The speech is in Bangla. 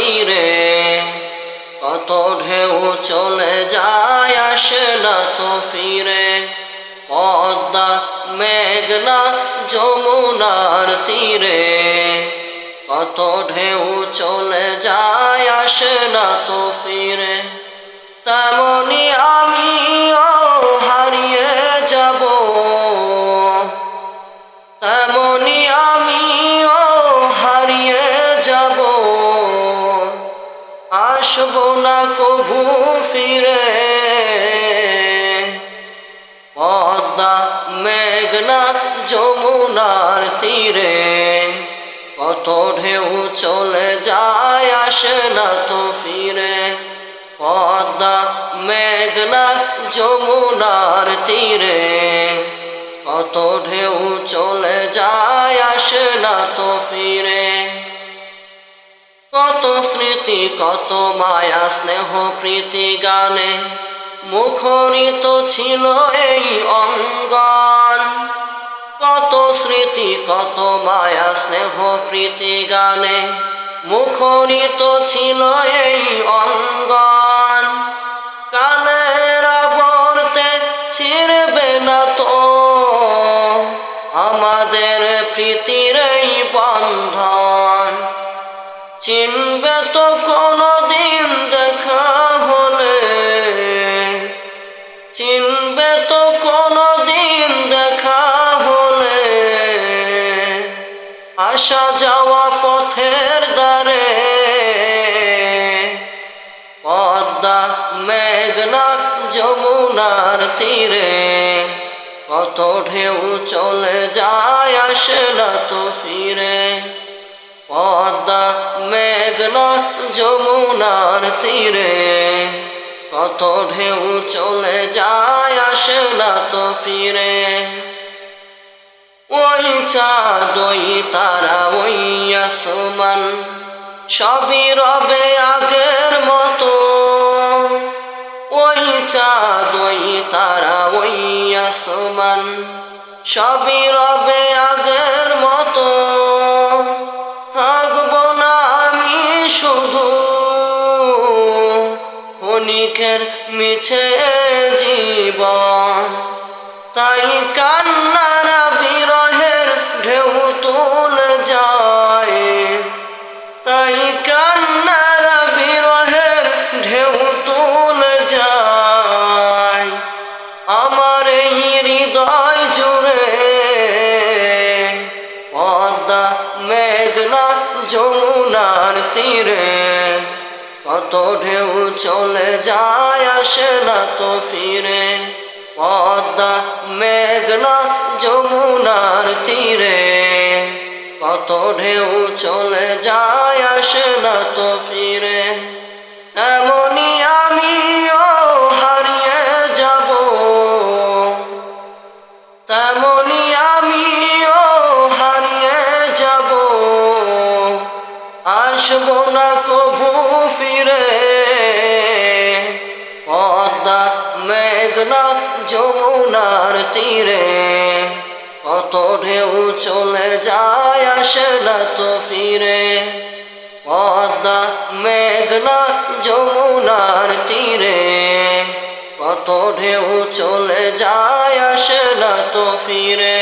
তীরে, কত ঢেউ চলে যায় আসে না তো ফিরে। পদ্মা মেঘনা যমুনার তীরে, কত ঢেউ চলে যায় আসে না তো ফিরে। তেমনি আমিও হারিয়ে যাব, তেমনি আমিও হারিয়ে যাব, আসব না কভু ফিরে। পদ্মা মেঘনা যমুনার তীরে, কত ঢেউ চলে যায় আসে না তো ফিরে। পদ্মা মেঘনা যমুনার তীরে, কত ঢেউ চলে যায় আসে না তো ফিরে। কত স্মৃতি কত মায়া স্নেহ প্রীতি গানে মুখরিত ছিল এই অঙ্গন। কত স্মৃতি কত মায়া স্নেহ প্রীতি গানে মুখরিত ছিল এই অঙ্গন। কালের আবর্তে ছিড়বে না তো আমাদের প্রীতির এই বন্ধন। চিনবে তো কোনদিন দেখা হলে, চিনবে তো কোনদিন দেখা হলে, আসা যাওয়া পথের দ্বারে। পদ্মা মেঘনা যমুনার তীরে, কত ঢেউ চলে যায় আসে না তো ফিরে। পদ্মা মেঘনা যমুনার তীরে, কত ঢেউ চলে যায় আসে না তো ফিরে। ওই চাঁদ ওই তারা ওই আসমান সবই রবে আগের মতো। ওই চাঁদ ওই তারা ওই আসমান সবই রবে আগের মতো। থাকবো না আমি শুধু ক্ষণিকের মিছে জীবন। তাই কান্নার বিরহের ঢেউ তুলে যায়, তাই কান্নার বিরহের ঢেউ তুলে যায় আমার এই হৃদয় জুড়ে। পদ্মা মেঘনা যমুনার তীরে, কত ঢেউ চলে যায় আসে না তো ফিরে। পদ্মা মেঘনা যমুনার তীরে, কত ঢেউ চলে যায় আসে না তো ফিরে। তেমনি আমিও হারিয়ে যাব, তেমনি আমিও হারিয়ে যাব, আসব না কভু ফিরে। পদ্মা মেঘনা যমুনার তীরে, কত ঢেউ চলে যায় আসে না তো ফিরে। পদ্মা মেঘনা যমুনার তীরে, কত ঢেউ চলে যায় আসে না তো ফিরে।